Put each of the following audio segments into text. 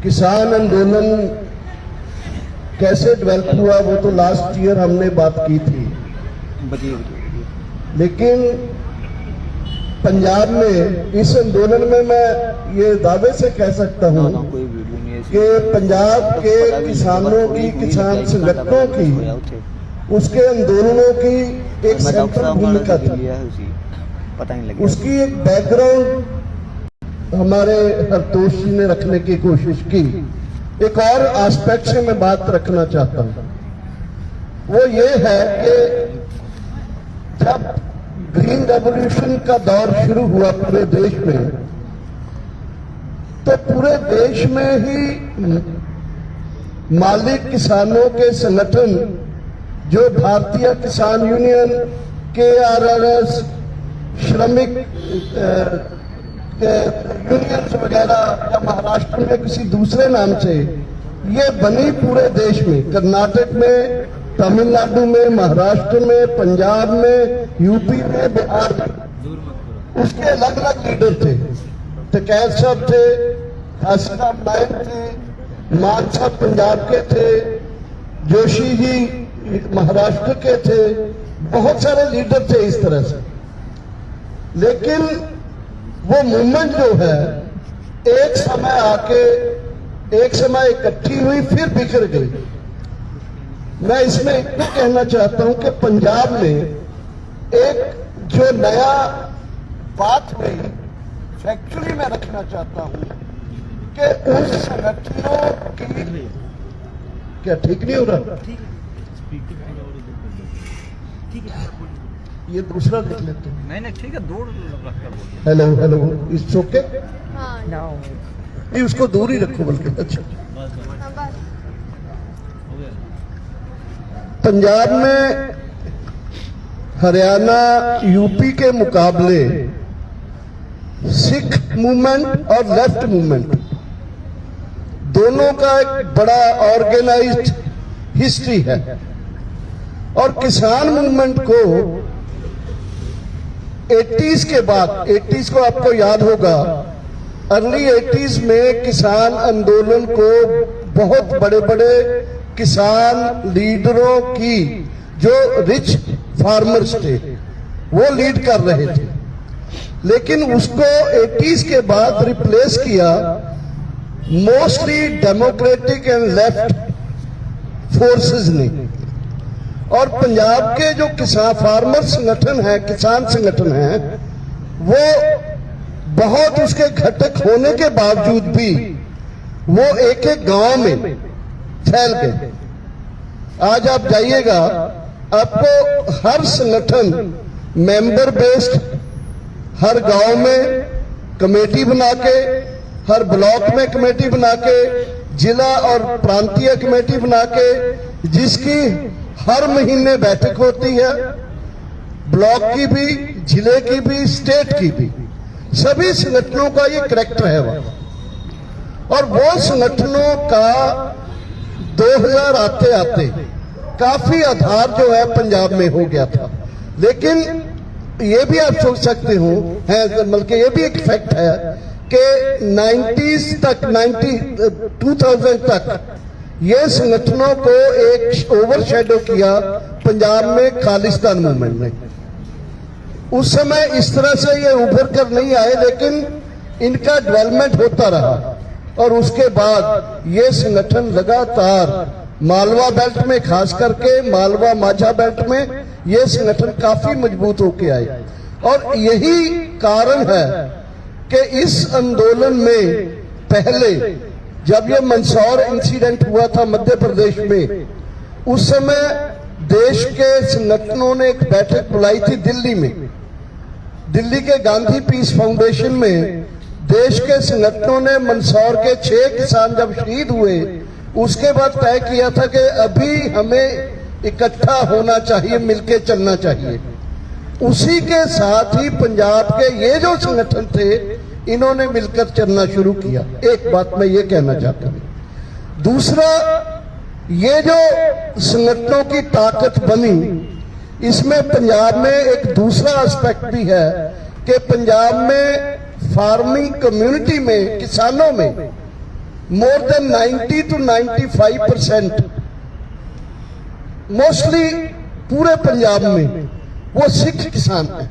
किसान आंदोलन कैसे डेवलप हुआ वो तो लास्ट ईयर हमने बात की थी, लेकिन पंजाब में इस आंदोलन में मैं ये दावे से कह सकता हूँ कि पंजाब के किसानों की, किसान संगठनों की, उसके आंदोलनों की एक सेंट्रल भूमिका थी। उसकी एक बैकग्राउंड हमारे हरतोष जी ने रखने की कोशिश की। एक और एस्पेक्ट से मैं बात रखना चाहता हूं, वो ये है कि जब ग्रीन रेवोल्यूशन का दौर शुरू हुआ पूरे देश में, तो पूरे देश में ही मालिक किसानों के संगठन जो भारतीय किसान यूनियन, KRLS, श्रमिक यूनियंस वगैरह, या महाराष्ट्र में किसी दूसरे नाम से ये बनी पूरे देश में, कर्नाटक में, तमिलनाडु में, महाराष्ट्र में, पंजाब में, यूपी में, बिहार में, उसके अलग अलग लीडर थे। टिकैत साहब थे, काशीराम नायक थे, मान साहब पंजाब के थे, जोशी जी महाराष्ट्र के थे, बहुत सारे लीडर थे इस तरह से। लेकिन वो मूवमेंट जो है एक समय आके, एक समय इकट्ठी हुई, फिर बिखर गई। मैं इसमें इतना कहना चाहता हूं कि पंजाब में एक जो नया बात हुई, फैक्चुअली मैं रखना चाहता हूं कि उन संगठनों की, क्या ठीक नहीं हो रहा? ये दूसरा देख लेते हैं। नहीं ठीक है, दूर रखकर। हेलो हेलो, इस ओके? हाँ, नहीं, उसको दूर ही रखो बल्कि। अच्छा, पंजाब में हरियाणा, यूपी के मुकाबले सिख मूवमेंट और लेफ्ट मूवमेंट दोनों का एक बड़ा ऑर्गेनाइज्ड हिस्ट्री है। और किसान मूवमेंट को 80s के बाद, 80s को आपको याद होगा, अर्ली 80s में किसान आंदोलन को बहुत बड़े बड़े किसान लीडरों की, जो रिच फार्मर्स थे, वो लीड कर रहे थे। लेकिन उसको 80s के बाद रिप्लेस किया mostly democratic and left forces ने। और पंजाब के जो किसान फार्मर संगठन है, किसान संगठन है, वो बहुत उसके घटक होने के बावजूद भी वो एक एक गांव में फैल गए। आज आप जाइएगा, आपको हर संगठन मेंबर बेस्ड, हर गांव में कमेटी बना के, हर ब्लॉक में कमेटी बना के, जिला और प्रांतीय कमेटी बना के, जिसकी हर महीने बैठक होती है, ब्लॉक की भी, जिले की भी, स्टेट की भी। सभी संगठनों का ये करैक्टर है वहां। और वो संगठनों का 2000 आते आते काफी आधार जो है पंजाब में हो गया था। लेकिन ये भी आप सोच सकते हो, है बल्कि ये भी एक फैक्ट है कि 90s तक, 2000 तक ये संगठनों को एक ओवरशैडो किया पंजाब में खालिस्तान मूवमेंट ने। उस समय इस तरह से ये उभर कर नहीं आए, लेकिन इनका डेवलपमेंट होता रहा। और उसके बाद ये संगठन लगातार मालवा बेल्ट में, खास करके मालवा माझा बेल्ट में, ये संगठन काफी मजबूत होके आए। और यही कारण है कि इस आंदोलन में पहले जब ये मंदसौर इंसिडेंट हुआ था मध्य प्रदेश में, उस समय देश के संगठनों ने एक बैठक बुलाई थी दिल्ली में। दिल्ली के गांधी पीस फाउंडेशन में देश के संगठनों ने मंदसौर के 6 किसान जब शहीद हुए, उसके बाद तय किया था कि अभी हमें इकट्ठा होना चाहिए, मिलके चलना चाहिए। उसी के साथ ही पंजाब के ये जो संगठन थे, इन्होंने मिलकर चलना शुरू किया। एक बात मैं ये कहना चाहता हूं। दूसरा, ये जो संगठनों की ताकत बनी, इसमें पंजाब में एक दूसरा एस्पेक्ट भी है कि पंजाब में फार्मिंग कम्युनिटी में, किसानों में more than 90 to 95% मोस्टली पूरे पंजाब में वो सिख किसान हैं।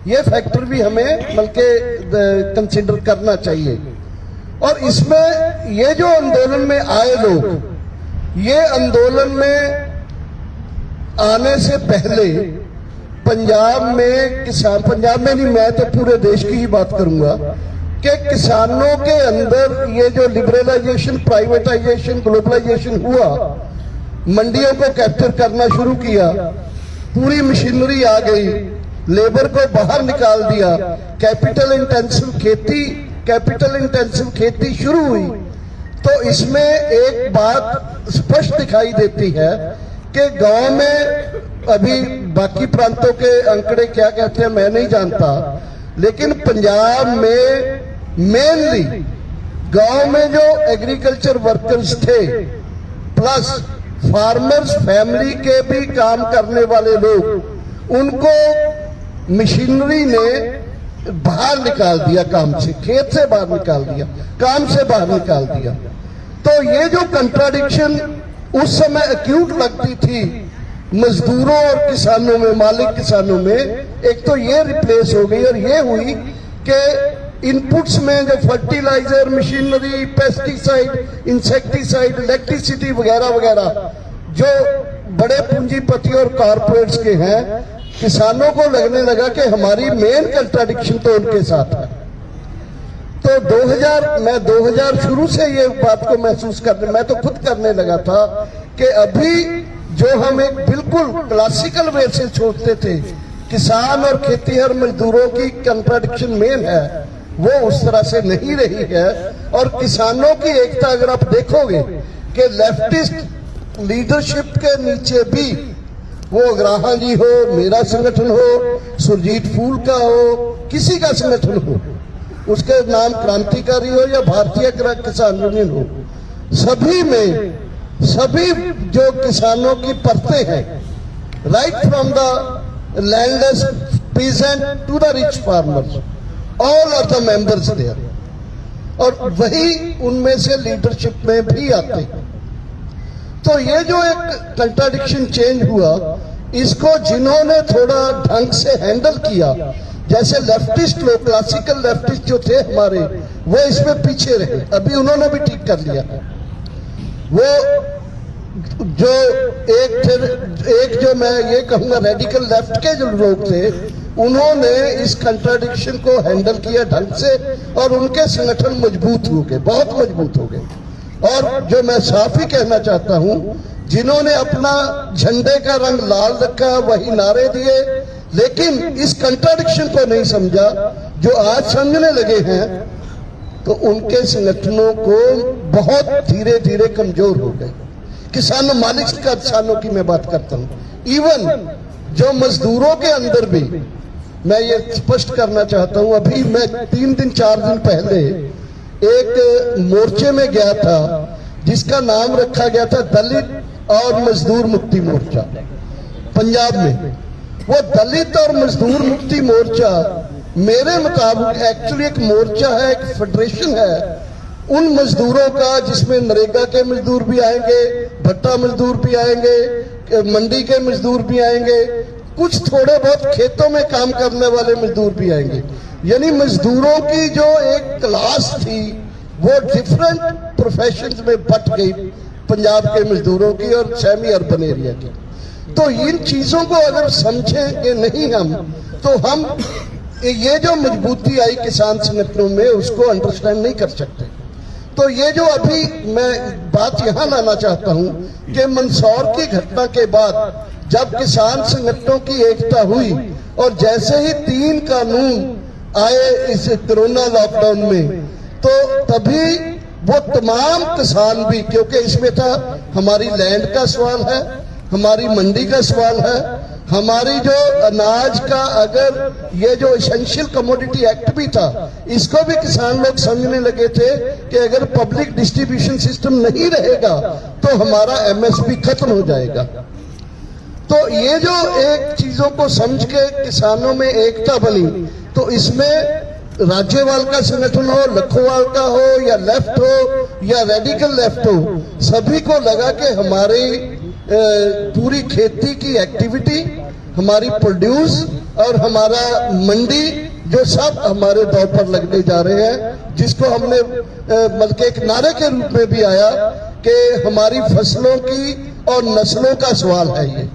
ये फैक्टर भी हमें बल्कि कंसिडर करना चाहिए। और इसमें ये जो आंदोलन में आए लोग, ये आंदोलन में आने से पहले पंजाब में किसान, पंजाब में नहीं, मैं तो पूरे देश की ही बात करूंगा कि किसानों के अंदर ये जो लिबरलाइजेशन, प्राइवेटाइजेशन, ग्लोबलाइजेशन हुआ, मंडियों को कैप्चर करना शुरू किया, पूरी मशीनरी आ गई, लेबर को बाहर निकाल दिया, कैपिटल इंटेंसिव खेती शुरू हुई। तो इसमें एक बात स्पष्ट दिखाई देती है कि गांव में, अभी बाकी प्रांतों के आंकड़े क्या कहते हैं मैं नहीं जानता, लेकिन पंजाब में मेनली गांव में जो एग्रीकल्चर वर्कर्स थे प्लस फार्मर्स फैमिली के भी काम करने वाले लोग, उनको मशीनरी ने बाहर निकाल दिया, काम से, खेत से बाहर निकाल दिया, काम से बाहर निकाल दिया। तो ये जो कंट्राडिक्शन उस समय एक्यूट लगती थी मजदूरों और किसानों में, मालिक किसानों में, एक तो ये रिप्लेस हो गई और ये हुई कि इनपुट्स में जो fertiliser, machinery, pesticide, insecticide, electricity वगैरह वगैरह जो बड़े पूंजीपति और कॉरपोरेट्स के हैं, किसानों को लगने लगा कि हमारी मेन कंट्राडिक्शन तो उनके साथ है। तो 2000 शुरू से ये बात को महसूस करने, मैं तो खुद करने लगा था कि अभी जो हम एक बिल्कुल क्लासिकल वे से सोचते थे, किसान और खेतीहर मजदूरों की कंट्राडिक्शन मेन है, वो उस तरह से नहीं रही है। और किसानों की एकता अगर आप देखोगे कि लेफ्टिस्ट लीडरशिप के नीचे भी, वो अग्राहा जी हो, मेरा संगठन हो, सुरजीत फूल का हो, किसी का संगठन हो, उसके नाम क्रांतिकारी हो या भारतीय किसान यूनियन हो, सभी में सभी जो किसानों की परतें हैं, right from the landless peasant to the rich farmers, all are the members there, और वही उनमें से लीडरशिप में भी आते हैं। तो ये जो एक कंट्राडिक्शन चेंज हुआ, इसको जिन्होंने थोड़ा ढंग से हैंडल किया, जैसे लेफ्टिस्ट लोग, क्लासिकल लेफ्टिस्ट जो थे हमारे, वो इसमें पीछे रहे, अभी उन्होंने भी ठीक कर लिया। वो जो एक जो मैं ये कहूंगा रेडिकल लेफ्ट के जो लोग थे, उन्होंने इस कंट्राडिक्शन को हैंडल किया ढंग से, और उनके संगठन मजबूत हो गए, बहुत मजबूत हो गए। और जो मैं साफ ही कहना चाहता हूं, जिन्होंने अपना झंडे का रंग लाल रखा, वही नारे दिए, लेकिन इस कंट्राडिक्शन को नहीं समझा, जो आज समझने लगे हैं, तो उनके संगठनों को बहुत धीरे धीरे कमजोर हो गए। किसानों, मालिक किसानों की मैं बात करता हूं, इवन जो मजदूरों के अंदर भी, मैं ये स्पष्ट करना चाहता हूं, अभी मैं 4 दिन पहले एक मोर्चे में गया था जिसका नाम रखा गया था दलित और मजदूर मुक्ति मोर्चा पंजाब में। वो दलित और मजदूर मुक्ति मोर्चा मेरे मुताबिक एक्चुअली एक मोर्चा है, एक फेडरेशन है उन मजदूरों का, जिसमें नरेगा के मजदूर भी आएंगे, भट्टा मजदूर भी आएंगे, मंडी के मजदूर भी आएंगे, कुछ थोड़े बहुत खेतों में काम करने वाले मजदूर भी आएंगे। यानी मजदूरों की जो एक क्लास थी, वो डिफरेंट प्रोफेशंस में बट गई पंजाब के मजदूरों की और सेमी अर्बन एरिया की। तो इन चीजों को अगर समझेंगे नहीं हम, तो हम ये जो मजबूती आई किसान संगठनों में, उसको अंडरस्टैंड नहीं कर सकते। तो ये जो अभी मैं बात यहां लाना चाहता हूं कि मंदसौर की घटना के बाद जब किसान संगठनों की एकता हुई और जैसे ही 3 कानून आए इस कोरोना लॉकडाउन में, तो तभी वो तमाम किसान भी, क्योंकि इसमें था हमारी लैंड का सवाल है, हमारी मंडी का सवाल है, हमारी जो अनाज का, अगर ये जो एसेंशियल कमोडिटी एक्ट भी था, इसको भी किसान लोग समझने लगे थे कि अगर पब्लिक डिस्ट्रीब्यूशन सिस्टम नहीं रहेगा तो हमारा एमएसपी खत्म हो जाएगा। तो ये जो एक चीजों को समझ के किसानों में एकता बनी, तो इसमें राज्यवाल का संगठन हो, लखोवाल का हो या लेफ्ट हो या रेडिकल लेफ्ट हो, सभी को लगा कि हमारी पूरी खेती की एक्टिविटी, हमारी प्रोड्यूस और हमारा मंडी जो सब हमारे दौर पर लगने जा रहे हैं, जिसको हमने बल्कि एक नारे के रूप में भी आया कि हमारी फसलों की और नस्लों का सवाल है ये,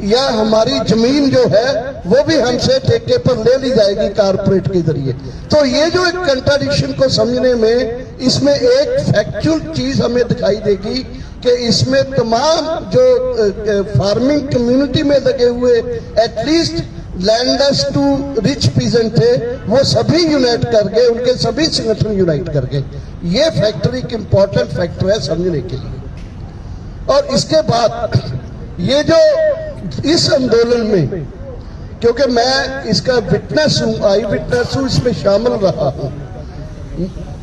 या हमारी जमीन जो है वो भी हमसे ठेके पर ले ली जाएगी कारपोरेट के जरिए। तो ये जो एक कंट्राडिक्शन को समझने में, इसमें एक फैक्चुअल चीज हमें दिखाई देगी कि इसमें तमाम जो फार्मिंग कम्युनिटी में लगे हुए at least landers to rich peasant थे, वो सभी यूनाइट कर गए, उनके सभी संगठन यूनाइट कर गए। ये फैक्टर एक इंपॉर्टेंट फैक्टर है समझने के लिए। और इसके बाद ये जो इस आंदोलन में, क्योंकि मैं इसका विटनेस हूं, आई विटनेस हूं, इसमें शामिल रहा हूं,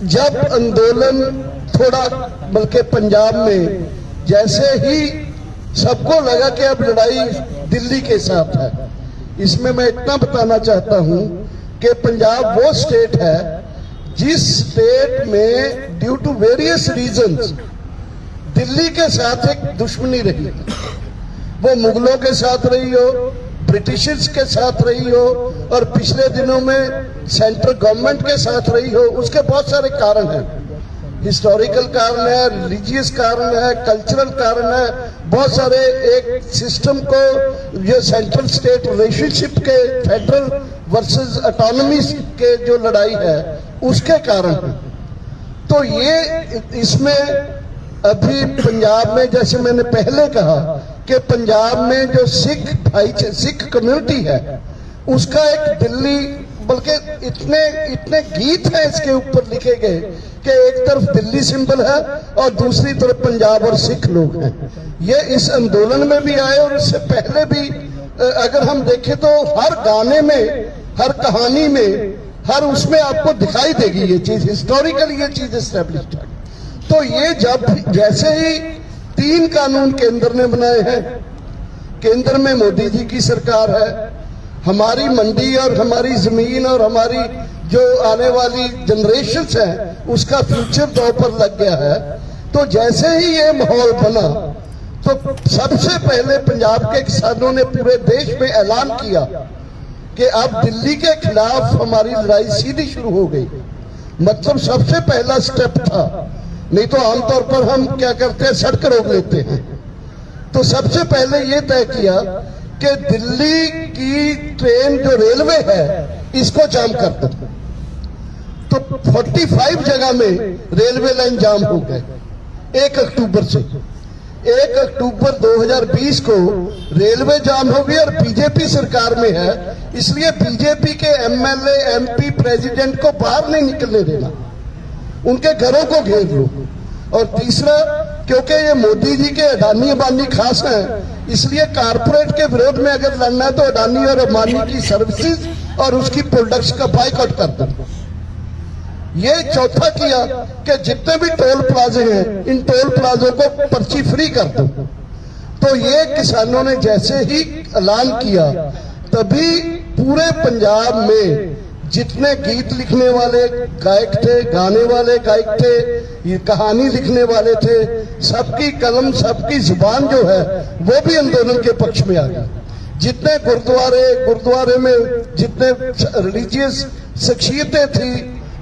जब आंदोलन थोड़ा बल्कि पंजाब में जैसे ही सबको लगा कि अब लड़ाई दिल्ली के साथ है, इसमें मैं इतना बताना चाहता हूं कि पंजाब वो स्टेट है जिस स्टेट में due to various reasons Delhi के साथ एक दुश्मनी रही है। वो मुगलों के साथ रही हो, ब्रिटिशर्स के साथ रही हो, और पिछले दिनों में सेंट्रल गवर्नमेंट के साथ रही हो। उसके बहुत सारे कारण हैं, हिस्टोरिकल कारण है, रिलीजियस कारण है, कल्चरल कारण है, बहुत सारे एक सिस्टम को जो सेंट्रल स्टेट रिलेशनशिप के फेडरल वर्सेस ऑटोनॉमी के जो लड़ाई है उसके कारण है। तो ये इसमें अभी पंजाब में, जैसे मैंने पहले कहा कि पंजाब में जो सिख कम्युनिटी है उसका एक दिल्ली, बल्कि इतने गीत हैं इसके ऊपर लिखे गए कि एक तरफ दिल्ली सिंबल है और दूसरी तरफ पंजाब और सिख लोग हैं। ये इस आंदोलन में भी आए और इससे पहले भी अगर हम देखें तो हर गाने में, हर कहानी में, हर उसमें आपको दिखाई देगी ये चीज, हिस्टोरिकली ये चीज एस्टेब्लिश्ड है। तो ये जब जैसे ही 3 कानून केंद्र ने बनाए हैं, केंद्र में मोदी जी की सरकार है, हमारी मंडी और हमारी जमीन और हमारी जो आने वाली जनरेशंस हैं उसका फ्यूचर दौर पर लग गया है, तो जैसे ही ये माहौल बना तो सबसे पहले पंजाब के किसानों ने पूरे देश में ऐलान किया कि अब दिल्ली के खिलाफ हमारी लड़ाई सीधी शुरू हो गई। मतलब सबसे पहला स्टेप था, नहीं तो आमतौर पर हम क्या करते हैं, सड़क रोक लेते हैं। तो सबसे पहले ये तय किया कि दिल्ली की ट्रेन जो रेलवे है इसको जाम कर दो। तो 45 जगह में रेलवे लाइन जाम हो गए 1 अक्टूबर से। 1 अक्टूबर 2020 को रेलवे जाम हो गई और बीजेपी सरकार में है, इसलिए बीजेपी के एमएलए, एमपी, प्रेसिडेंट को बाहर नहीं निकलने देना, उनके घरों को घेर लो। और तीसरा, क्योंकि ये मोदी जी के अडानी अंबानी खास हैं, इसलिए कारपोरेट के विरोध में अगर लड़ना है तो अडानी और अंबानी की सर्विसेज और उसकी प्रोडक्ट्स का बाइकआउट कर दो। ये चौथा किया कि जितने भी टोल प्लाजे हैं इन टोल प्लाजों को पर्ची फ्री कर दो। तो ये किसानों ने जैसे ही ऐलान किया तभी पूरे पंजाब में जितने गीत लिखने वाले गायक थे, गाने वाले गायक थे, ये कहानी लिखने वाले थे, सबकी कलम, सबकी जुबान जो है वो भी आंदोलन के पक्ष में आ गई। जितने गुरुद्वारे में जितने रिलीजियस शख्सियतें थी,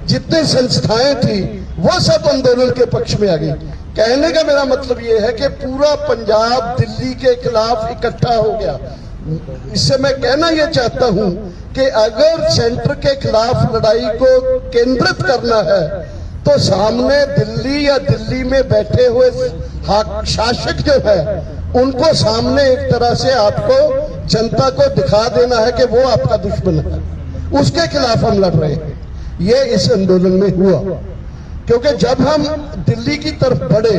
जितने संस्थाएं थी, वो सब आंदोलन के पक्ष में आ गई। कहने का मेरा मतलब ये है कि पूरा पंजाब दिल्ली के खिलाफ इकट्ठा हो गया। इससे मैं कहना यह चाहता हूं कि अगर सेंटर के खिलाफ लड़ाई को केंद्रित करना है तो सामने दिल्ली या दिल्ली में बैठे हुए शासक जो है उनको सामने एक तरह से आपको जनता को दिखा देना है कि वो आपका दुश्मन है, उसके खिलाफ हम लड़ रहे हैं। ये इस आंदोलन में हुआ, क्योंकि जब हम दिल्ली की तरफ बढ़े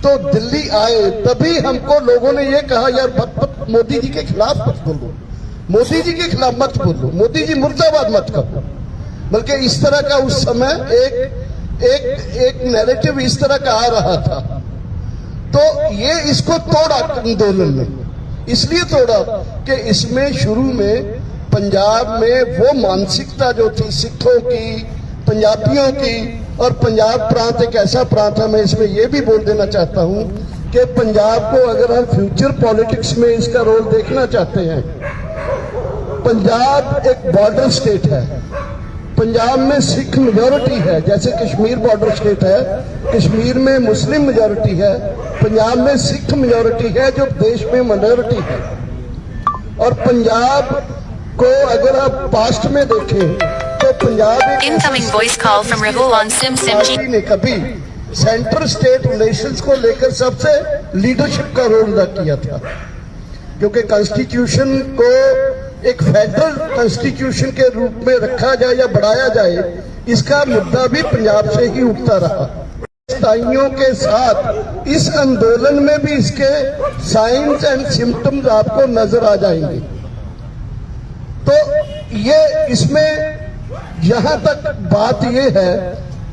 तो दिल्ली आए तभी हमको लोगों ने ये कहा, यार मोदी जी के खिलाफ मत बोलो, मोदी जी के खिलाफ मत बोलो, मोदी जी मुर्दाबाद मत करो। बल्कि इस तरह का उस समय एक नैरेटिव इस तरह का आ रहा था। तो ये इसको तोड़ा आंदोलन में, इसलिए तोड़ा कि इसमें शुरू में पंजाब में वो मानसिकता जो थी सिखों की, पंजाबियों की, और पंजाब प्रांत एक ऐसा प्रांत है, मैं इसमें यह भी बोल देना चाहता हूं कि पंजाब को अगर हम फ्यूचर पॉलिटिक्स में इसका रोल देखना चाहते हैं, पंजाब एक बॉर्डर स्टेट है। पंजाब में सिख मेजॉरिटी है, जैसे कश्मीर बॉर्डर स्टेट है, कश्मीर में मुस्लिम मेजॉरिटी है, पंजाब में सिख मेजॉरिटी है जो देश में माइनॉरिटी है। और पंजाब को अगर आप पास्ट में देखें तो Punjab Incoming voice call from Rahul on SimSimG. ने कभी सेंटर स्टेट रिलेशंस को लेकर सबसे लीडरशिप का रोल अदा किया था, क्योंकि कॉन्स्टिट्यूशन को एक फेडरल कॉन्स्टिट्यूशन के रूप में रखा जाए या बढ़ाया जाए, इसका मुद्दा भी पंजाब से ही उठता रहा। ताइयों के साथ इस आंदोलन में भी इसके साइंस एंड सिम्टम्स आपको नजर आ जाएंगे। तो ये इसमें यहां तक बात ये है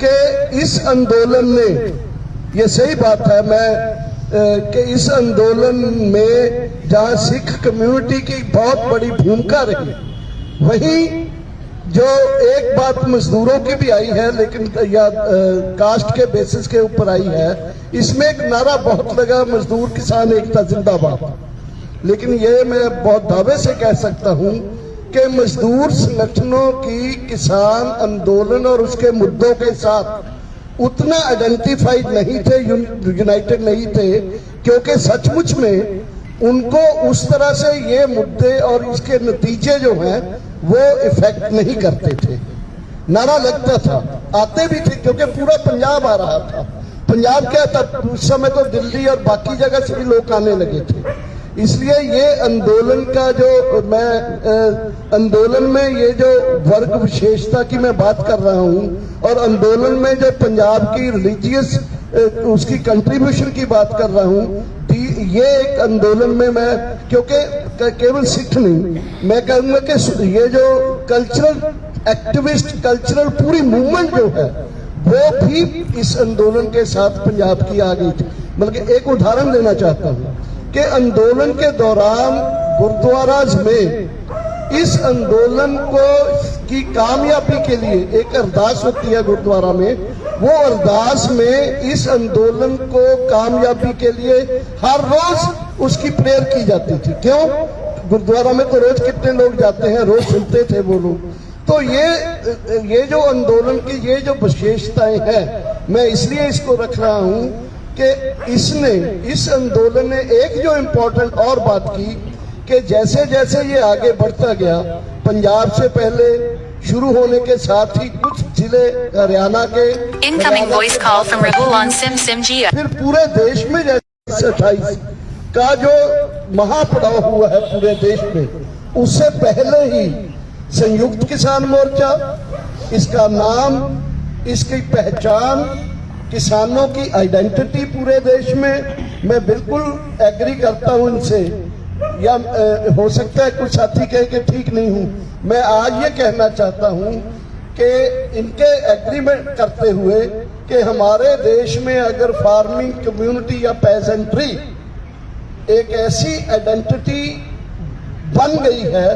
कि इस आंदोलन ने, ये सही बात है कि इस आंदोलन में जहां सिख कम्युनिटी की बहुत बड़ी भूमिका रही, वहीं जो एक बात मजदूरों की भी आई है, लेकिन या कास्ट के बेसिस के ऊपर आई है, इसमें एक नारा बहुत लगा, मजदूर किसान एकता जिंदाबाद। लेकिन ये मैं बहुत दावे से कह सकता हूं कि मजदूर संगठनों की किसान आंदोलन और उसके मुद्दों के साथ उतना आइडेंटिफाइड नहीं थे, यूनाइटेड नहीं थे, क्योंकि सचमुच में उनको उस तरह से ये मुद्दे और इसके नतीजे जो हैं वो इफेक्ट नहीं करते थे। नारा लगता था, आते भी थे, क्योंकि पूरा पंजाब आ रहा था। पंजाब क्या था उस समय, तो दिल्ली और बाकी जगह से भी लोग आने लगे थे। इसलिए ये आंदोलन का जो आंदोलन में ये जो वर्ग विशेषता की मैं बात कर रहा हूं, और आंदोलन में जो पंजाब की रिलीजियस उसकी कंट्रीब्यूशन की बात कर रहा हूं, ये एक आंदोलन में मैं, क्योंकि केवल सिख नहीं, मैं कहूंगा कि ये जो कल्चरल एक्टिविस्ट, कल्चरल पूरी मूवमेंट जो है, वो भी इस आंदोलन के साथ पंजाब की आ गई थी। बल्कि एक उदाहरण देना चाहता हूं कि आंदोलन के दौरान गुरुद्वाराज में इस आंदोलन को की कामयाबी के लिए एक अरदास होती है गुरुद्वारा में, वो अरदास में इस आंदोलन को कामयाबी के लिए हर रोज उसकी प्रेयर की जाती थी। क्यों? गुरुद्वारा में तो रोज कितने लोग जाते हैं, रोज सुनते थे वो लोग। तो ये जो आंदोलन की ये जो विशेषताएं हैं, मैं इसलिए इसको रख रहा हूं कि इस आंदोलन ने एक जो इम्पोर्टेंट और बात की कि जैसे जैसे ये आगे बढ़ता गया, पंजाब से पहले शुरू होने के साथ ही कुछ जिले हरियाणा के, Incoming voice call from Rahul on SimSimG. फिर पूरे देश में जैसे 28 का जो महापड़ाव हुआ है पूरे देश में, उससे पहले ही संयुक्त किसान मोर्चा, इसका नाम, इसकी पहचान, किसानों की आइडेंटिटी पूरे देश में, मैं बिल्कुल एग्री करता हूं इनसे। या हो सकता है कुछ साथी कहे कि ठीक नहीं हूं, मैं आज ये कहना चाहता हूं कि इनके एग्रीमेंट करते हुए कि हमारे देश में अगर फार्मिंग कम्युनिटी या पेजेंट्री एक ऐसी आइडेंटिटी बन गई है,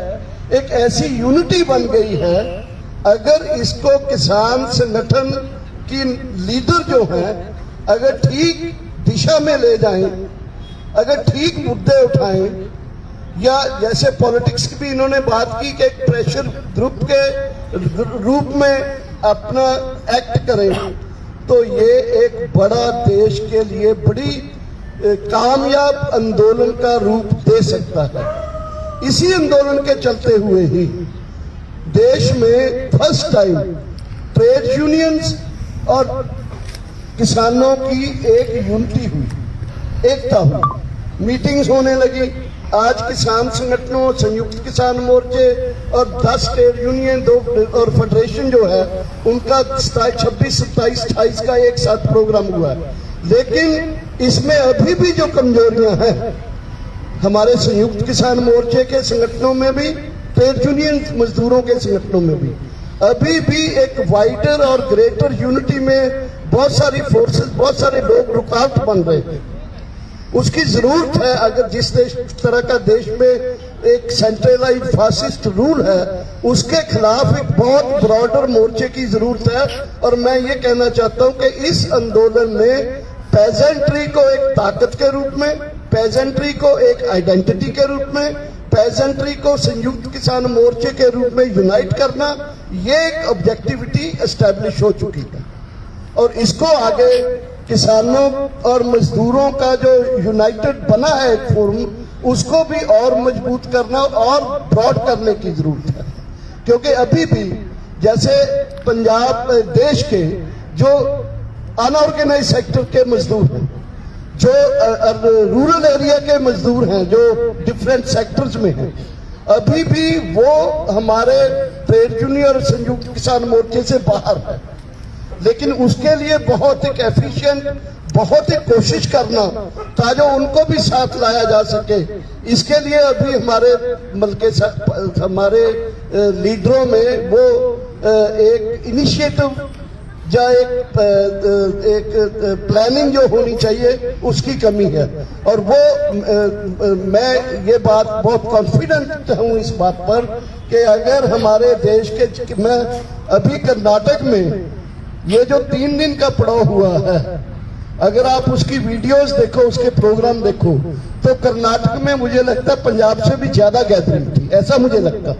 एक ऐसी यूनिटी बन गई है, अगर इसको किसान संगठन की लीडर जो हैं अगर ठीक दिशा में ले जाएं, अगर ठीक मुद्दे उठाएं, या जैसे पॉलिटिक्स की भी इन्होंने बात की कि एक प्रेशर ग्रुप के रूप में अपना एक्ट करें, तो ये एक बड़ा देश के लिए बड़ी कामयाब आंदोलन का रूप दे सकता है। इसी आंदोलन के चलते हुए ही देश में फर्स्ट टाइम ट्रेड यूनियंस और किसानों की एक यूनिटी हुई, एकता हुई, मीटिंग्स होने लगी। आज किसान संगठनों, संयुक्त किसान मोर्चे और 10 ट्रेड यूनियन, 2 और फेडरेशन जो है उनका 26, 27, 28 का एक साथ प्रोग्राम हुआ है। लेकिन इसमें अभी भी जो कमजोरियां हैं हमारे संयुक्त किसान मोर्चे के संगठनों में भी, ट्रेड यूनियन मजदूरों के संगठनों में भी, अभी भी एक वाइडर और ग्रेटर यूनिटी में बहुत सारी फोर्सेस, बहुत सारे लोग रुकावट बन रहे हैं। उसकी जरूरत है। अगर जिस तरह का देश में एक सेंट्रलाइज फासिस्ट रूल है, उसके खिलाफ एक बहुत ब्रॉडर मोर्चे की जरूरत है। और मैं ये कहना चाहता हूं कि इस आंदोलन में पेजेंट्री को एक ताकत के रूप में, पेजेंट्री को एक आइडेंटिटी के रूप में, पेजेंट्री को संयुक्त किसान मोर्चे के रूप में यूनाइट करना, ये एक ऑब्जेक्टिविटी एस्टैब्लिश हो चुकी है। और इसको आगे किसानों और मजदूरों का जो यूनाइटेड बना है एक फोरम, उसको भी और मजबूत करना और ब्रॉड करने की जरूरत है। क्योंकि अभी भी जैसे पंजाब देश के जो अनऑर्गेनाइज सेक्टर के मजदूर हैं, जो रूरल एरिया के मजदूर हैं, जो डिफरेंट सेक्टर्स में हैं, अभी भी वो हमारे ट्रेड यूनियन और संयुक्त किसान मोर्चे से बाहर है। लेकिन उसके लिए बहुत एक एफिशिएंट, बहुत ही कोशिश करना ताकि उनको भी साथ लाया जा सके। इसके लिए अभी हमारे लीडरों में वो एक इनिशिएटिव या एक प्लानिंग जो होनी चाहिए, उसकी कमी है। और वो मैं ये बात बहुत कॉन्फिडेंट हूँ इस बात पर कि अगर हमारे देश के, मैं अभी कर्नाटक में ये जो 3 दिन का पड़ाव हुआ है, अगर आप उसकी वीडियोस देखो, उसके प्रोग्राम देखो, तो कर्नाटक में मुझे लगता है पंजाब से भी ज्यादा गैदरिंग थी, ऐसा मुझे लगता।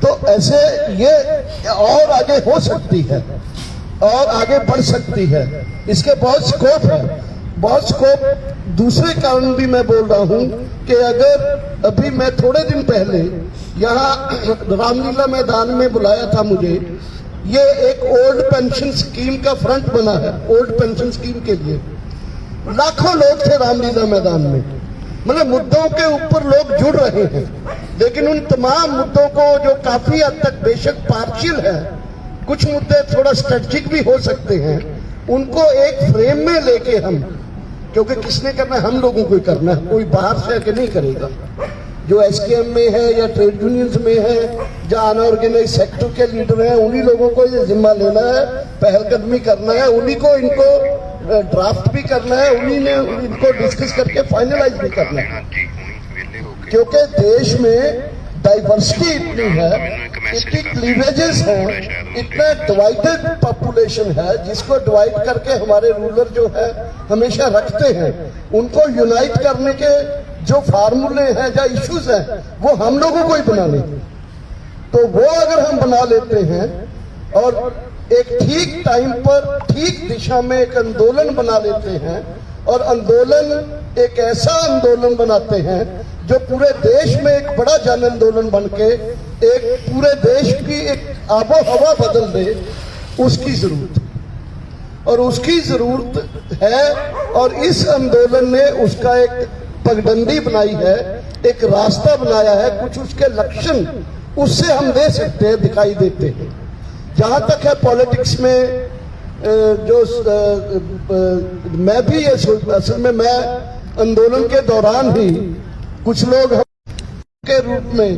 तो ऐसे ये और आगे हो सकती है और आगे बढ़ सकती है, इसके बहुत स्कोप है, बहुत स्कोप। दूसरे कारण भी मैं बोल रहा हूं कि अगर अभी मैं थोड़े दिन पहले यहाँ रामलीला मैदान में बुलाया था मुझे, ये एक ओल्ड पेंशन स्कीम का फ्रंट बना है। ओल्ड पेंशन स्कीम के लिए लाखों लोग थे रामलीला मैदान में, मतलब मुद्दों के ऊपर लोग जुड़ रहे हैं। लेकिन उन तमाम मुद्दों को जो काफी हद तक बेशक पार्शियल है, कुछ मुद्दे थोड़ा स्ट्रेटजिक भी हो सकते हैं, उनको एक फ्रेम में लेके हम, क्योंकि किसने करना है, हम लोगों को ही करना है, कोई बाहर से आके नहीं करेगा। जो एसकेएम में है या ट्रेड यूनियंस में है, जो अनऑर्गेनाइज सेक्टर के लीडर हैं, उन्हीं लोगों को ये जिम्मा लेना है, पहलकदमी करना है, उन्हीं को इनको ड्राफ्ट भी करना है, उन्हीं ने इनको डिस्कस करके फाइनलाइज भी करना है। क्योंकि देश में डाइवर्सिटी इतनी है, इतनी क्लीवेजेस हैं, इतना डिवाइडेड पॉपुलेशन है, जिसको डिवाइड करके हमारे रूलर जो है हमेशा रखते हैं, उनको यूनाइट करने के जो फार्मूले हैं, जो इश्यूज हैं, वो हम लोगों को ही बनाने। तो वो अगर हम बना लेते हैं और एक ठीक टाइम पर ठीक दिशा में एक आंदोलन बना लेते हैं, और आंदोलन एक ऐसा आंदोलन बनाते हैं जो पूरे देश में एक बड़ा जन आंदोलन बन के एक पूरे देश की एक आबो हवा बदल दे, उसकी जरूरत है। और उसकी जरूरत है, और इस आंदोलन ने उसका एक पगडंडी बनाई है, एक रास्ता बनाया है, कुछ उसके लक्षण उससे हम दे सकते हैं, दिखाई देते हैं। जहां तक है पॉलिटिक्स में जो मैं भी ये असल में मैं आंदोलन के दौरान ही कुछ लोग के रूप में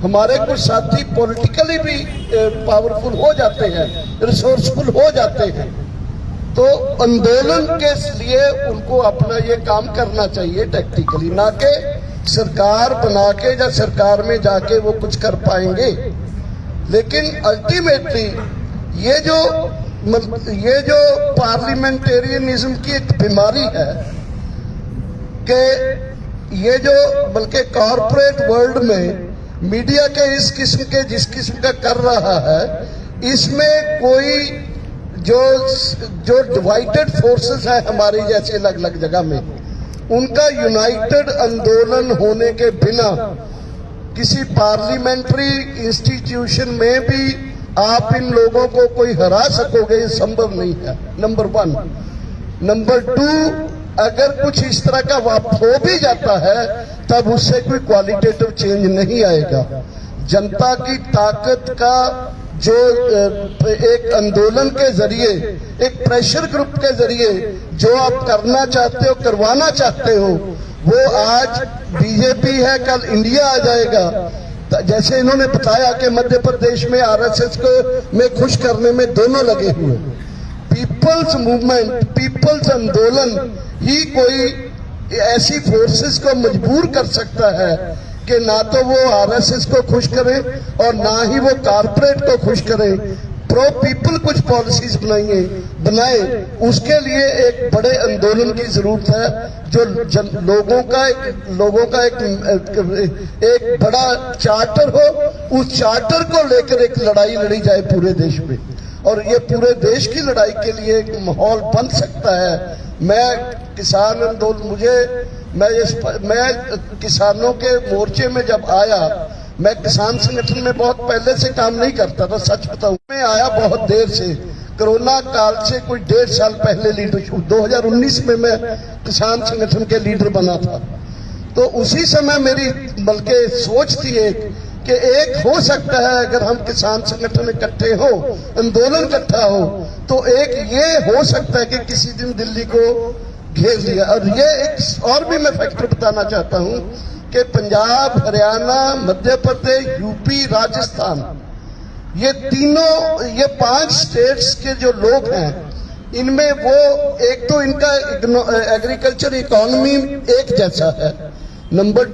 हमारे कुछ साथी पॉलिटिकली भी पावरफुल हो जाते हैं, रिसोर्सफुल हो जाते हैं। तो आंदोलन के लिए उनको अपना ये काम करना चाहिए टैक्टिकली, ना कि सरकार बना के या सरकार में जाके वो कुछ कर पाएंगे। लेकिन अल्टीमेटली ये जो पार्लियामेंटेरियनिज्म की एक बीमारी है कि ये जो बल्कि कॉरपोरेट वर्ल्ड में मीडिया के इस किस्म के जिस किस्म का कर रहा है, इसमें कोई जो डिवाइडेड फोर्सेस हैं हमारी जैसे अलग अलग जगह में, उनका यूनाइटेड आंदोलन होने के बिना किसी पार्लियामेंट्री इंस्टीट्यूशन में भी आप इन लोगों को कोई हरा सकोगे, ये संभव नहीं है, नंबर 1। नंबर 2, अगर कुछ इस तरह का हो भी जाता है, तब उससे कोई क्वालिटेटिव चेंज नहीं आएगा। जनता की ताकत का जो एक आंदोलन के जरिए, एक प्रेशर ग्रुप के जरिए जो आप करना चाहते हो, करवाना चाहते हो, वो आज बीजेपी है, कल इंडिया आ जाएगा। जैसे इन्होंने बताया कि मध्य प्रदेश में आरएसएस को में खुश करने में दोनों लगे हुए। पीपल्स मूवमेंट, पीपल्स आंदोलन ही कोई ऐसी फोर्सेस को मजबूर कर सकता है कि ना तो वो आरएसएस को खुश करे और ना ही वो कारपोरेट को खुश करे। प्रो पीपल कुछ पॉलिसीज बनाए, उसके लिए एक बड़े आंदोलन की जरूरत है जो लोगों का एक बड़ा चार्टर हो। उस चार्टर को लेकर एक लड़ाई लड़ी जाए पूरे देश में, और ये पूरे देश की लड़ाई के लिए एक माहौल बन सकता है। मैं किसान आंदोलन मैं किसानों के मोर्चे में जब आया, मैं किसान संगठन में बहुत पहले से काम नहीं करता था, सच बताऊं। मैं आया बहुत देर से, कोरोना काल से कोई 1.5 साल पहले लीडरशिप 2019 में मैं किसान संगठन के लीडर बना था। तो उसी समय मेरी बल्कि सोच थी कि एक हो सकता है अगर हम किसान संगठन इकट्ठे हो, आंदोलन इकट्ठा हो, तो एक ये हो सकता है कि किसी दिन दिल्ली को घेर लिया। और ये एक और भी मैं फैक्टर बताना चाहता हूं कि पंजाब, हरियाणा, मध्य प्रदेश, यूपी, राजस्थान, ये 5 स्टेट्स के जो लोग हैं, इनमें वो एक तो इनका एग्रीकल्चर इकोनॉमी एक जैसा है, नंबर